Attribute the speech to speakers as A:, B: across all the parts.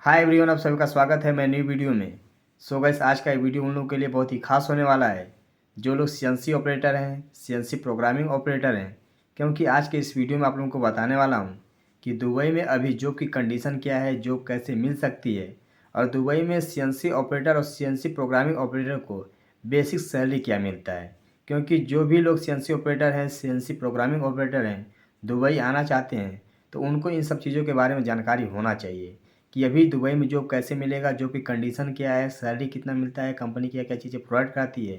A: Hi everyone, आप सभी का स्वागत है मैं न्यू वीडियो में। सो गाइस, आज का ये वीडियो उन लोगों के लिए बहुत ही खास होने वाला है जो लोग सीएनसी ऑपरेटर हैं, सीएनसी प्रोग्रामिंग ऑपरेटर हैं। क्योंकि आज के इस वीडियो में आप लोगों को बताने वाला हूं कि दुबई में अभी जॉब की कंडीशन क्या है, जॉब कैसे मिल सकती है, और दुबई में सीएनसी ऑपरेटर और सीएनसी प्रोग्रामिंग ऑपरेटर को बेसिक सैलरी क्या मिलता है। क्योंकि जो भी लोग सीएनसी ऑपरेटर हैं, सीएनसी प्रोग्रामिंग ऑपरेटर हैं, दुबई आना चाहते हैं, तो उनको इन सब चीज़ों के बारे में जानकारी होना चाहिए कि अभी दुबई में जॉब कैसे मिलेगा, जॉब की कंडीशन क्या है, सैलरी कितना मिलता है, कंपनी क्या क्या चीज़ें प्रोवाइड कराती है।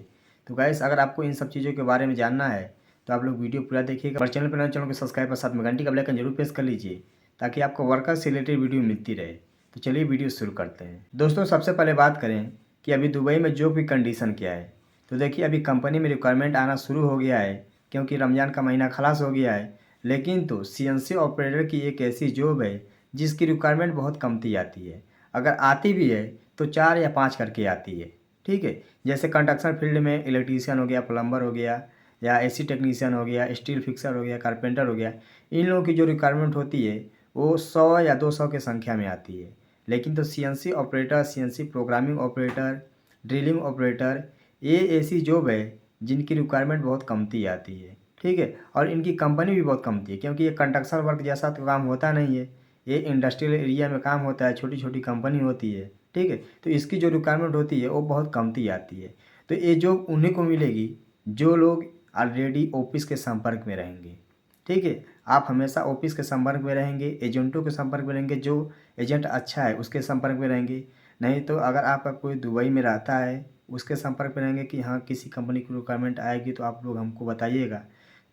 A: तो गाइस, अगर आपको इन सब चीज़ों के बारे में जानना है तो आप लोग वीडियो पूरा देखिएगा और चैनल पर नए चैनल को सब्सक्राइब और साथ में घंटी का बेल आइकन जरूर प्रेस कर लीजिए ताकि आपको वर्कर से रिलेटेड वीडियो मिलती रहे। तो चलिए वीडियो शुरू करते हैं। दोस्तों, सबसे पहले बात करें कि अभी दुबई में जॉब की कंडीशन क्या है। तो देखिए, अभी कंपनी में रिक्वायरमेंट आना शुरू हो गया है क्योंकि रमज़ान का महीना खलास हो गया है। लेकिन तो सीएनसी ऑपरेटर की एक ऐसी जॉब है जिसकी रिक्वायरमेंट बहुत कमती आती है। अगर आती भी है तो 4 या 5 करके आती है। ठीक है, जैसे कंस्ट्रक्शन फील्ड में इलेक्ट्रीशियन हो गया, प्लम्बर हो गया, या एसी टेक्नीशियन हो गया, स्टील फिक्सर हो गया, कारपेंटर हो गया। इन लोगों की जो रिक्वायरमेंट होती है वो 100 या 200 की संख्या में आती है। लेकिन तो CNC operator, CNC programming operator, drilling operator, ये ऐसी जॉब है जिनकी रिक्वायरमेंट बहुत कमती आती है। ठीक है, और इनकी कंपनी भी बहुत कमती है क्योंकि ये कंस्ट्रक्शन वर्क जैसा तो काम होता नहीं है, ये इंडस्ट्रियल एरिया में काम होता है, छोटी छोटी कंपनी होती है। ठीक है, तो इसकी जो रिक्वायरमेंट होती है वो बहुत कमती आती है। तो ये जॉब उन्हीं को मिलेगी जो लोग ऑलरेडी ऑफिस के संपर्क में रहेंगे। ठीक है, आप हमेशा ऑफिस के संपर्क में रहेंगे, एजेंटों के संपर्क में रहेंगे, जो एजेंट अच्छा है उसके संपर्क में रहेंगे। नहीं तो अगर आपका कोई दुबई में रहता है उसके संपर्क में रहेंगे कि हाँ किसी कंपनी की रिक्वायरमेंट आएगी तो आप लोग हमको बताइएगा,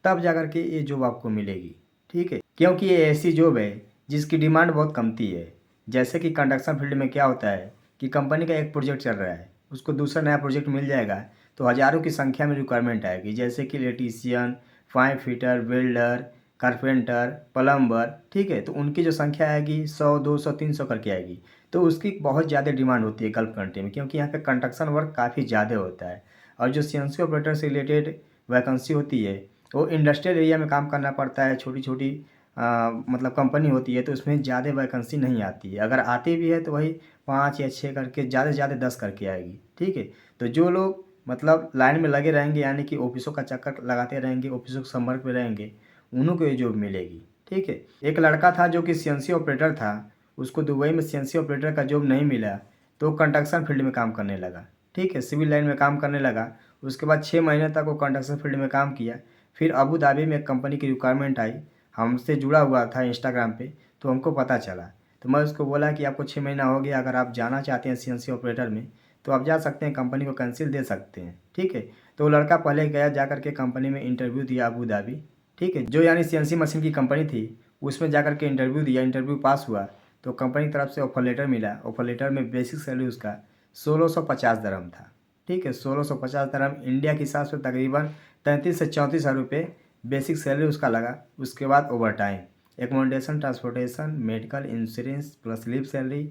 A: तब जा कर के ये जॉब आपको मिलेगी। ठीक है, क्योंकि ये ऐसी जॉब है जिसकी डिमांड बहुत कमती है। जैसे कि कंस्ट्रक्शन फील्ड में क्या होता है कि कंपनी का एक प्रोजेक्ट चल रहा है, उसको दूसरा नया प्रोजेक्ट मिल जाएगा तो हज़ारों की संख्या में रिक्वायरमेंट आएगी। जैसे कि electrician, pipe fitter, welder, carpenter, plumber. ठीक है, तो उनकी जो संख्या आएगी 100, 200, 300 करके आएगी। तो उसकी बहुत ज़्यादा डिमांड होती है गल्फ कंट्री में, क्योंकि यहाँ पे कंस्ट्रक्शन वर्क काफ़ी ज़्यादा होता है। और जो सीएनसी ऑपरेटर से रिलेटेड वैकेंसी होती है वो इंडस्ट्रियल एरिया में काम करना पड़ता है, छोटी छोटी मतलब कंपनी होती है, तो उसमें ज़्यादा वैकेंसी नहीं आती है। अगर आती भी है तो वही 5 या 6 करके, ज़्यादा से ज़्यादा 10 करके आएगी। ठीक है, तो जो लोग मतलब लाइन में लगे रहेंगे, यानी कि ऑफिसों का चक्कर लगाते रहेंगे, ऑफिसों के संपर्क में रहेंगे, उन्हों को ये जॉब मिलेगी। ठीक है, एक लड़का था जो कि सीएनसी ऑपरेटर था, उसको दुबई में सीएनसी ऑपरेटर का जॉब नहीं मिला तो कंस्ट्रक्शन फील्ड में काम करने लगा। ठीक है, सिविल लाइन में काम करने लगा। उसके बाद 6 महीने तक वो कंस्ट्रक्शन फील्ड में काम किया। फिर अबू धाबी में एक कंपनी की रिक्वायरमेंट आई, हमसे जुड़ा हुआ था इंस्टाग्राम पे, तो हमको पता चला। तो मैं उसको बोला कि आपको 6 महीना हो गया, अगर आप जाना चाहते हैं सीएनसी ऑपरेटर में तो आप जा सकते हैं, कंपनी को कैंसिल दे सकते हैं। ठीक है, तो वो लड़का पहले गया, जा करके कंपनी में इंटरव्यू दिया अबू धाबी। ठीक है, जो यानी सीएनसी मशीन की कंपनी थी उसमें जा करके इंटरव्यू दिया, इंटरव्यू पास हुआ तो कंपनी की तरफ से ऑफर लेटर मिला। ऑफर लेटर में बेसिक सैलरी उसका 1650 दरम था। ठीक है, 1650 दरम इंडिया के हिसाब से तकरीबन 33 से 34 हज़ार रुपये बेसिक सैलरी उसका लगा। उसके बाद over time, accommodation, transportation, medical insurance plus leave salary,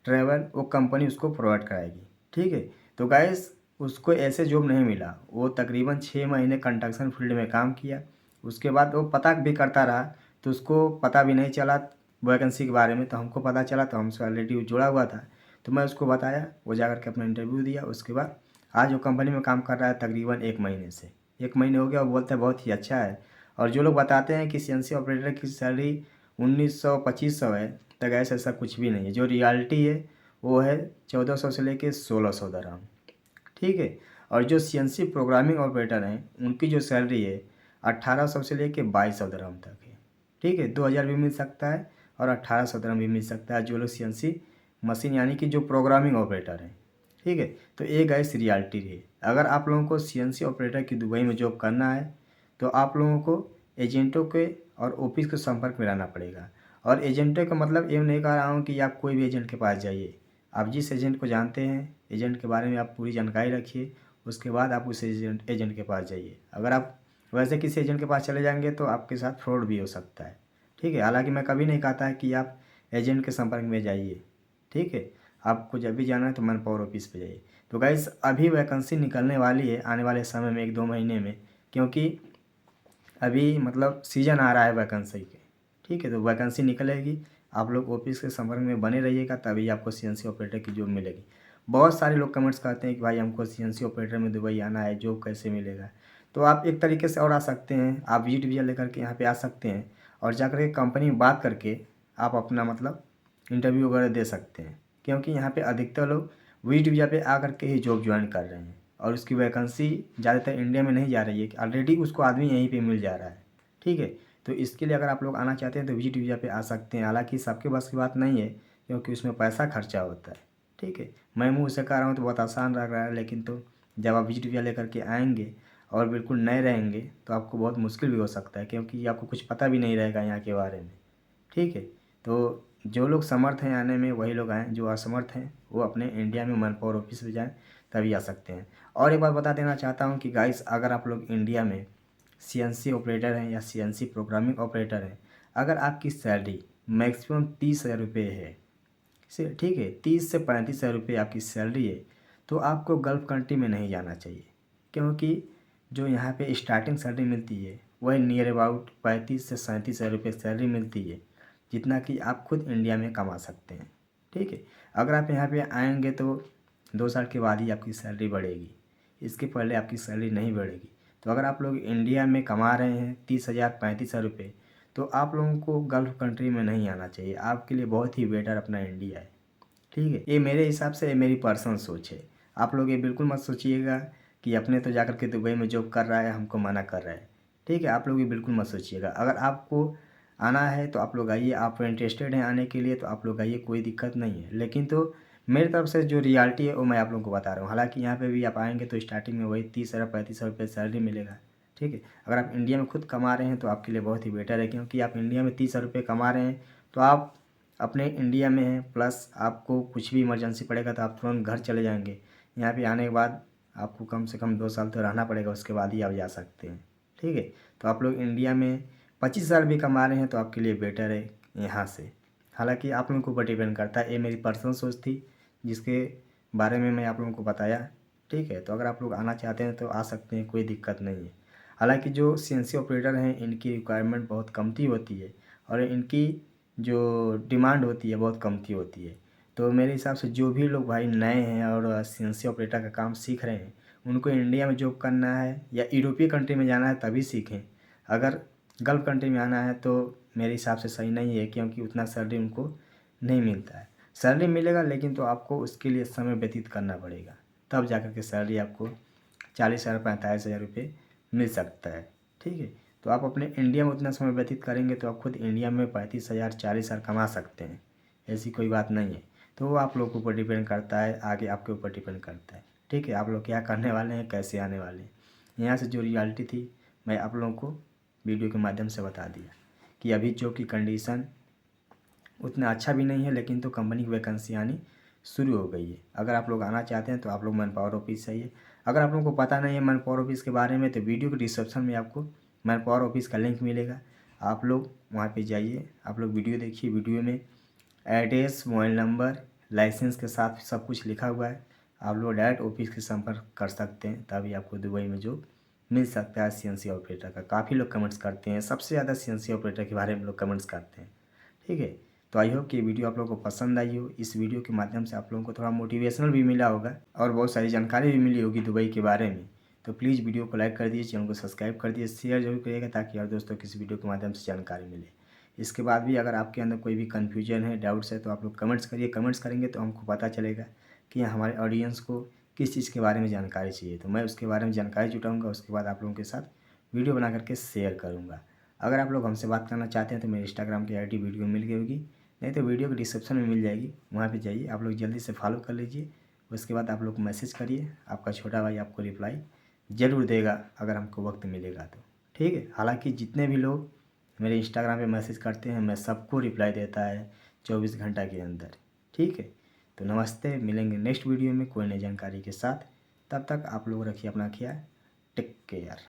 A: travel, वो कंपनी उसको प्रोवाइड कराएगी। ठीक है, तो गाइस उसको ऐसे जॉब नहीं मिला। वो तकरीबन 6 महीने कंस्ट्रक्शन फील्ड में काम किया। उसके बाद वो पता भी करता रहा तो उसको पता भी नहीं चला वैकेंसी के बारे में। तो हमको पता चला तो हमसे ऑलरेडी जुड़ा हुआ था, तो मैं उसको बताया, वो जा कर के अपना इंटरव्यू दिया। उसके बाद आज वो कंपनी में काम कर रहा है तकरीबन 1 महीने से। 1 महीने हो गया, वो बोलते हैं बहुत ही अच्छा है। और जो लोग बताते हैं कि सीएनसी ऑपरेटर की सैलरी 1900 2500 है, तो गैस ऐसा कुछ भी नहीं है। जो रियलिटी है वो है 1400 से लेके 1600 दरहम। ठीक है, और जो सीएनसी प्रोग्रामिंग ऑपरेटर हैं उनकी जो सैलरी है 1800 से लेके 2200 दरहम तक है। ठीक है, 2000 भी मिल सकता है और 1800 दरहम भी मिल सकता है, जो लोग सीएनसी मशीन यानी कि जो प्रोग्रामिंग ऑपरेटर हैं। ठीक है, तो ये गैस रियलिटी है। अगर आप लोगों को सीएनसी ऑपरेटर की दुबई में जॉब करना है तो आप लोगों को एजेंटों के और ऑफिस के संपर्क में रहना पड़ेगा। और एजेंटों का मतलब ये नहीं कह रहा हूँ कि आप कोई भी एजेंट के पास जाइए। आप जिस एजेंट को जानते हैं, एजेंट के बारे में आप पूरी जानकारी रखिए, उसके बाद आप उस एजेंट के पास जाइए। अगर आप वैसे किसी एजेंट के पास चले जाएंगे तो आपके साथ फ्रॉड भी हो सकता है। ठीक है, हालांकि मैं कभी नहीं कहता है कि आप एजेंट के संपर्क में जाइए। ठीक है, आपको जब भी जाना है तो मैन पावर ऑफिस पे जाइए। तो गाइस, अभी वैकेंसी निकलने वाली है आने वाले समय में 1-2 महीने में, क्योंकि अभी मतलब सीज़न आ रहा है वैकेंसी के। ठीक है, तो वैकेंसी निकलेगी, आप लोग ऑफिस के संपर्क में बने रहिएगा, तभी आपको सीएनसी ऑपरेटर की जॉब मिलेगी। बहुत सारे लोग कमेंट्स करते हैं कि भाई हमको सीएनसी ऑपरेटर में दुबई आना है, जॉब कैसे मिलेगा। तो आप एक तरीके से और आ सकते हैं, आप विजिट वीज़ा लेकर के यहाँ पे आ सकते हैं और जाकर के कंपनी में बात करके आप अपना मतलब इंटरव्यू वगैरह दे सकते हैं, क्योंकि यहाँ पे अधिकतर लोग विजिट वीज़ा पे आ करके ही जॉब ज्वाइन कर रहे हैं और उसकी वैकेंसी ज़्यादातर इंडिया में नहीं जा रही है, ऑलरेडी उसको आदमी यहीं पे मिल जा रहा है। ठीक है, तो इसके लिए अगर आप लोग आना चाहते हैं तो विजिट वीज़ा पे आ सकते हैं। हालांकि सबके बस की बात नहीं है, क्योंकि उसमें पैसा खर्चा होता है। ठीक है, मैं मुँह से कह रहा हूँ तो बहुत आसान लग रहा है, लेकिन तो जब आप विजिट वीज़ा लेकर के आएंगे और बिल्कुल नए रहेंगे तो आपको बहुत मुश्किल भी हो सकता है, क्योंकि आपको कुछ पता भी नहीं रहेगा यहाँ के बारे में। ठीक है, तो जो लोग समर्थ हैं आने में वही लोग आएँ, जो असमर्थ हैं वो अपने इंडिया में मैन पावर ऑफिस में जाएँ, तभी आ सकते हैं। और एक बात बता देना चाहता हूँ कि गाइस, अगर आप लोग इंडिया में सीएनसी ऑपरेटर हैं या सीएनसी प्रोग्रामिंग ऑपरेटर हैं, अगर आपकी सैलरी मैक्सिमम 30,000 रुपये है, से ठीक है, 30 से 35,000 रुपये आपकी सैलरी है, तो आपको गल्फ़ कंट्री में नहीं जाना चाहिए, क्योंकि जो यहाँ पे स्टार्टिंग सैलरी मिलती है वह नियर अबाउट 35 से 37,000 रुपये सैलरी मिलती है, जितना कि आप खुद इंडिया में कमा सकते हैं। ठीक है, अगर आप यहाँ पे आएंगे तो 2 साल के बाद ही आपकी सैलरी बढ़ेगी, इसके पहले आपकी सैलरी नहीं बढ़ेगी। तो अगर आप लोग इंडिया में कमा रहे हैं 30,000 35,000 रुपये, तो आप लोगों को गल्फ़ कंट्री में नहीं आना चाहिए। आपके लिए बहुत ही बेटर अपना इंडिया है। ठीक है, ये मेरे हिसाब से मेरी पर्सनल सोच है। आप लोग ये बिल्कुल मत सोचिएगा कि अपने तो जाकर के दुबई में जॉब कर रहा है, हमको मना कर रहा है। ठीक है, आप लोग ये बिल्कुल मत सोचिएगा। अगर आपको आना है तो आप लोग आइए, आप इंटरेस्टेड हैं आने के लिए तो आप लोग आइए, कोई दिक्कत नहीं है। लेकिन तो मेरी तरफ से जो रियलिटी है वो मैं आप लोगों को बता रहा हूँ। हालांकि यहाँ पे भी आप आएंगे तो स्टार्टिंग में वही 30,000 35,000 रुपये सैलरी मिलेगा। ठीक है, अगर आप इंडिया में खुद कमा रहे हैं तो आपके लिए बहुत ही बेटर है, क्योंकि आप इंडिया में 30,000 रुपये कमा रहे हैं तो आप अपने इंडिया में हैं, प्लस आपको कुछ भी इमरजेंसी पड़ेगा तो आप तुरंत घर चले जाएंगे। यहाँ पे आने के बाद आपको कम से कम 2 साल तो रहना पड़ेगा, उसके बाद ही आप जा सकते हैं। ठीक है, तो आप लोग इंडिया में 25,000 भी कमा रहे हैं तो आपके लिए बेटर है यहाँ से। हालांकि आप लोगों के ऊपर डिपेंड करता है, ये मेरी पर्सनल सोच थी जिसके बारे में मैं आप लोगों को बताया। ठीक है, तो अगर आप लोग आना चाहते हैं तो आ सकते हैं, कोई दिक्कत नहीं है। हालांकि जो सीएनसी ऑपरेटर हैं इनकी रिक्वायरमेंट बहुत कमती होती है और इनकी जो डिमांड होती है बहुत कमती होती है। तो मेरे हिसाब से जो भी लोग भाई नए हैं और सीएनसी ऑपरेटर का काम सीख रहे हैं, उनको इंडिया में जॉब करना है या यूरोपीय कंट्री में जाना है तभी सीखें। अगर गल्फ़ कंट्री में आना है तो मेरे हिसाब से सही नहीं है, क्योंकि उतना सैलरी उनको नहीं मिलता है। सैलरी मिलेगा लेकिन तो आपको उसके लिए समय व्यतीत करना पड़ेगा, तब जाकर के सैलरी आपको 40,000 45,000 रुपये मिल सकता है। ठीक है, तो आप अपने इंडिया में उतना समय व्यतीत करेंगे तो आप खुद इंडिया में 35,000 40,000 कमा सकते हैं, ऐसी कोई बात नहीं है। तो वो आप लोग के ऊपर डिपेंड करता है, आगे आपके ऊपर डिपेंड करता है। ठीक है, आप लोग क्या करने वाले हैं, कैसे आने वाले हैं। यहाँ से जो रियलिटी थी मैं आप लोगों को वीडियो के माध्यम से बता दिया कि अभी जॉब की कंडीशन उतना अच्छा भी नहीं है, लेकिन तो कंपनी की वैकेंसी आनी शुरू हो गई है। अगर आप लोग आना चाहते हैं तो आप लोग मैन पावर ऑफिस से आइए। अगर आप लोगों को पता नहीं है मैन पावर ऑफिस के बारे में तो वीडियो के डिस्क्रिप्शन में आपको मैन पावर ऑफिस का लिंक मिलेगा, आप लोग वहाँ पे जाइए, आप लोग वीडियो देखिए। वीडियो में एड्रेस, मोबाइल नंबर, लाइसेंस के साथ सब कुछ लिखा हुआ है। आप लोग डायरेक्ट ऑफिस के संपर्क कर सकते हैं, तभी आपको दुबई में जॉब मिल सकता है सीएनसी ऑपरेटर का। काफ़ी लोग कमेंट्स करते हैं, सबसे ज़्यादा सीएनसी ऑपरेटर के बारे में लोग कमेंट्स करते हैं। ठीक है, तो आई होप कि वीडियो आप लोगों को पसंद आई हो। इस वीडियो के माध्यम से आप लोगों को थोड़ा मोटिवेशनल भी मिला होगा और बहुत सारी जानकारी भी मिली होगी दुबई के बारे में। तो प्लीज़ वीडियो को लाइक कर दीजिए, चैनल को सब्सक्राइब कर दीजिए, शेयर जरूर करिएगा ताकि और दोस्तों को इस वीडियो के माध्यम से जानकारी मिले। इसके बाद भी अगर आपके अंदर कोई भी कन्फ्यूजन है, डाउट्स है, तो आप लोग कमेंट्स करिए। कमेंट्स करेंगे तो हमको पता चलेगा कि हमारे ऑडियंस को किस चीज़ के बारे में जानकारी चाहिए, तो मैं उसके बारे में जानकारी जुटाऊँगा। उसके बाद आप लोगों के साथ वीडियो बना करके शेयर करूँगा। अगर आप लोग हमसे बात करना चाहते हैं तो मेरे इंस्टाग्राम की आईडी वीडियो मिल गई होगी, नहीं तो वीडियो के डिस्क्रिप्शन में मिल जाएगी, वहाँ पे जाइए, आप लोग जल्दी से फॉलो कर लीजिए। उसके बाद आप लोग मैसेज करिए, आपका छोटा भाई आपको रिप्लाई ज़रूर देगा अगर हमको वक्त मिलेगा तो। ठीक है, हालांकि जितने भी लोग मेरे इंस्टाग्राम पे मैसेज करते हैं मैं सबको रिप्लाई देता है 24 घंटा के अंदर। ठीक है, तो नमस्ते, मिलेंगे नेक्स्ट वीडियो में कोई नई जानकारी के साथ। तब तक आप लोग रखिए अपना ख्याल। Take care.